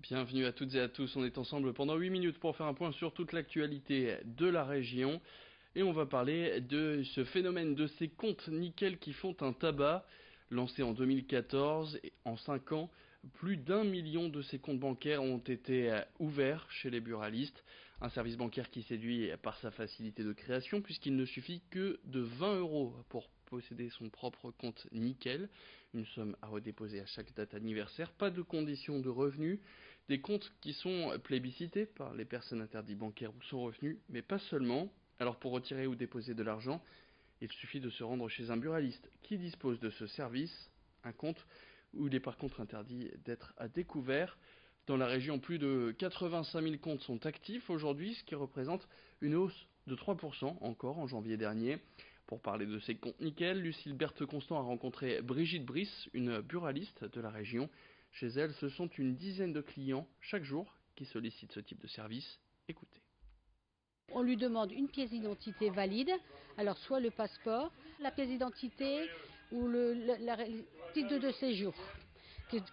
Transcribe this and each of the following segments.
Bienvenue à toutes et à tous, on est ensemble pendant 8 minutes pour faire un point sur toute l'actualité de la région. Et on va parler de ce phénomène de ces comptes nickel qui font un tabac. Lancé en 2014, en 5 ans, plus d'1 million de ces comptes bancaires ont été ouverts chez les buralistes. Un service bancaire qui séduit par sa facilité de création puisqu'il ne suffit que de 20 € pour posséder son propre compte nickel. Une somme à redéposer à chaque date anniversaire, pas de conditions de revenus. Des comptes qui sont plébiscités par les personnes interdites bancaires ou sans revenus, mais pas seulement. Alors pour retirer ou déposer de l'argent, il suffit de se rendre chez un buraliste qui dispose de ce service, un compte où il est par contre interdit d'être à découvert. Dans la région, plus de 85 000 comptes sont actifs aujourd'hui, ce qui représente une hausse de 3% encore en janvier dernier. Pour parler de ces comptes nickel, Lucille Berthe-Constant a rencontré Brigitte Brice, une buraliste de la région. Chez elle, ce sont une dizaine de clients chaque jour qui sollicitent ce type de service. Écoutez. On lui demande une pièce d'identité valide, alors soit le passeport, la pièce d'identité ou le titre de séjour,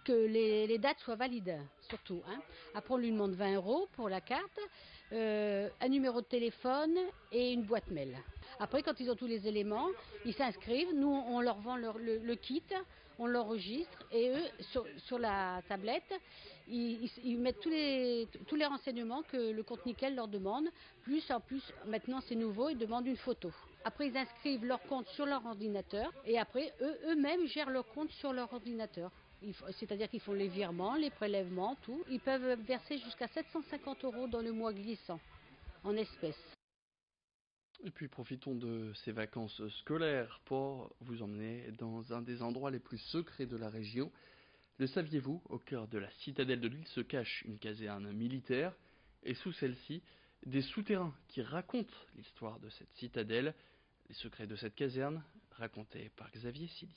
que les dates soient valides surtout. Après on lui demande 20 € pour la carte, un numéro de téléphone et une boîte mail. Après quand ils ont tous les éléments, ils s'inscrivent, nous on leur vend le kit, on l'enregistre et eux sur la tablette ils mettent tous les renseignements que le compte nickel leur demande, plus en plus maintenant c'est nouveau, ils demandent une photo. Après ils inscrivent leur compte sur leur ordinateur et après eux-mêmes gèrent leur compte sur leur ordinateur. C'est-à-dire qu'ils font les virements, les prélèvements, tout. Ils peuvent verser jusqu'à 750 € dans le mois glissant, en espèces. Et puis profitons de ces vacances scolaires pour vous emmener dans un des endroits les plus secrets de la région. Le saviez-vous, au cœur de la citadelle de l'île se cache une caserne militaire, et sous celle-ci, des souterrains qui racontent l'histoire de cette citadelle. Les secrets de cette caserne, racontés par Xavier Silly.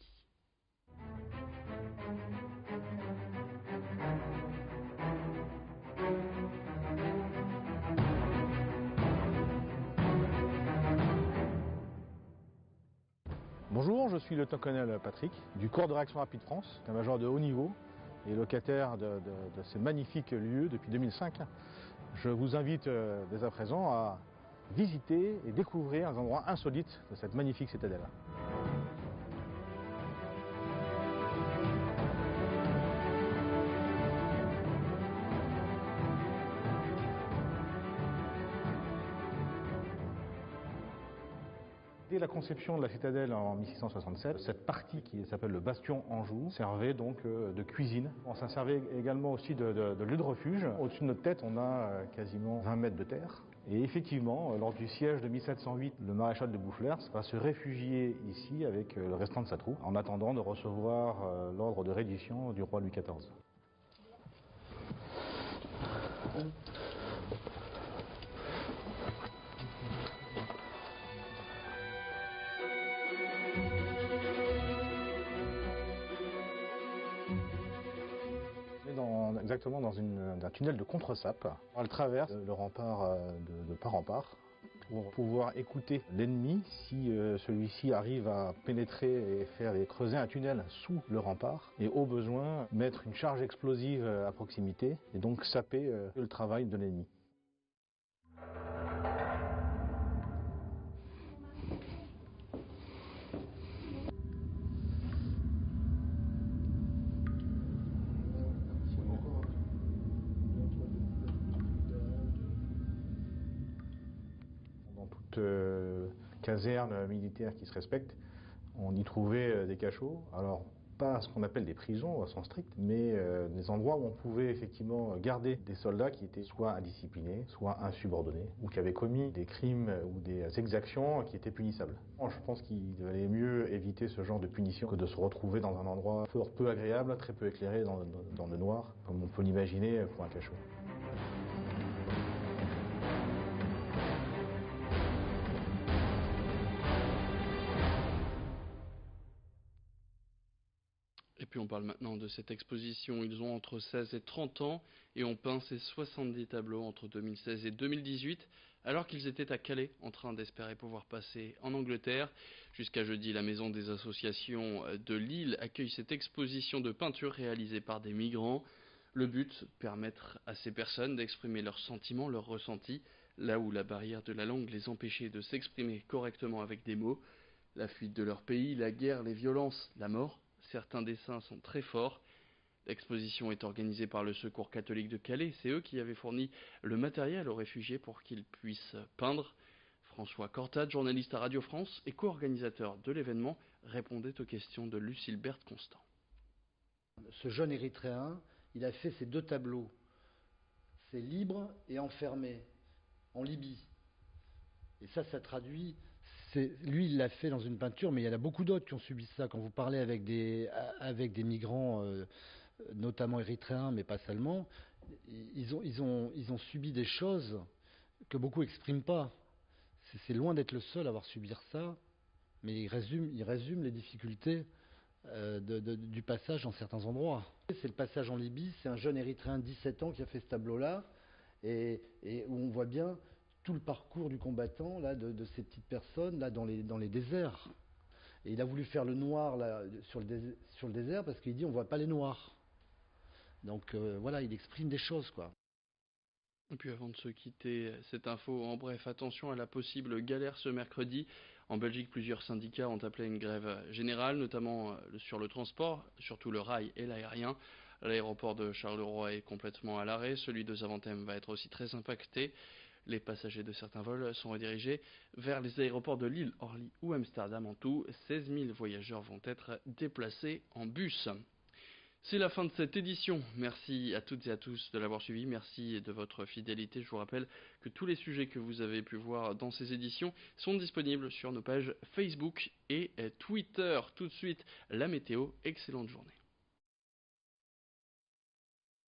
Bonjour, je suis le lieutenant-colonel Patrick du corps de réaction rapide France, un major de haut niveau et locataire de ces magnifiques lieux depuis 2005. Je vous invite dès à présent à visiter et découvrir un endroit insolite de cette magnifique citadelle. Dès la conception de la citadelle en 1667, cette partie qui s'appelle le bastion Anjou servait donc de cuisine. On s'en servait également aussi de lieu de refuge. Au-dessus de notre tête, on a quasiment 20 mètres de terre. Et effectivement, lors du siège de 1708, le maréchal de Boufflers va se réfugier ici avec le restant de sa troupe, en attendant de recevoir l'ordre de reddition du roi Louis XIV. Exactement dans un tunnel de contre-sape. Elle traverse le rempart de part en part pour pouvoir écouter l'ennemi si celui-ci arrive à pénétrer et creuser un tunnel sous le rempart et au besoin mettre une charge explosive à proximité et donc saper le travail de l'ennemi. Caserne militaire qui se respecte, on y trouvait des cachots, alors pas ce qu'on appelle des prisons au sens strict, mais des endroits où on pouvait effectivement garder des soldats qui étaient soit indisciplinés, soit insubordonnés, ou qui avaient commis des crimes ou des exactions qui étaient punissables. Je pense qu'il valait mieux éviter ce genre de punition que de se retrouver dans un endroit fort peu agréable, très peu éclairé dans le noir, comme on peut l'imaginer pour un cachot. Et puis on parle maintenant de cette exposition. Ils ont entre 16 et 30 ans et ont peint ces 70 tableaux entre 2016 et 2018, alors qu'ils étaient à Calais en train d'espérer pouvoir passer en Angleterre. Jusqu'à jeudi, la maison des associations de Lille accueille cette exposition de peinture réalisée par des migrants. Le but, permettre à ces personnes d'exprimer leurs sentiments, leurs ressentis, là où la barrière de la langue les empêchait de s'exprimer correctement avec des mots. La fuite de leur pays, la guerre, les violences, la mort. Certains dessins sont très forts. L'exposition est organisée par le Secours catholique de Calais. C'est eux qui avaient fourni le matériel aux réfugiés pour qu'ils puissent peindre. François Cortade, journaliste à Radio France et co-organisateur de l'événement, répondait aux questions de Lucille Berthe-Constant. Ce jeune Érythréen, il a fait ces 2 tableaux. C'est libre et enfermé, en Libye. Et ça traduit... Lui, il l'a fait dans une peinture, mais il y en a beaucoup d'autres qui ont subi ça. Quand vous parlez avec des migrants, notamment érythréens, mais pas seulement, ils ont subi des choses que beaucoup n'expriment pas. C'est loin d'être le seul à avoir subi ça, mais il résume les difficultés du passage dans certains endroits. C'est le passage en Libye, c'est un jeune Érythréen de 17 ans qui a fait ce tableau-là, et où on voit bien tout le parcours du combattant là, de ces petites personnes là, dans les déserts. Et il a voulu faire le noir là, sur le désert parce qu'il dit on ne voit pas les noirs. Donc voilà, il exprime des choses, quoi. Et puis avant de se quitter cette info, en bref, attention à la possible galère ce mercredi. En Belgique, plusieurs syndicats ont appelé une grève générale, notamment sur le transport, surtout le rail et l'aérien. L'aéroport de Charleroi est complètement à l'arrêt, celui de Zaventem va être aussi très impacté. Les passagers de certains vols sont redirigés vers les aéroports de Lille, Orly ou Amsterdam. En tout, 16 000 voyageurs vont être déplacés en bus. C'est la fin de cette édition. Merci à toutes et à tous de l'avoir suivi. Merci de votre fidélité. Je vous rappelle que tous les sujets que vous avez pu voir dans ces éditions sont disponibles sur nos pages Facebook et Twitter. Tout de suite, la météo. Excellente journée.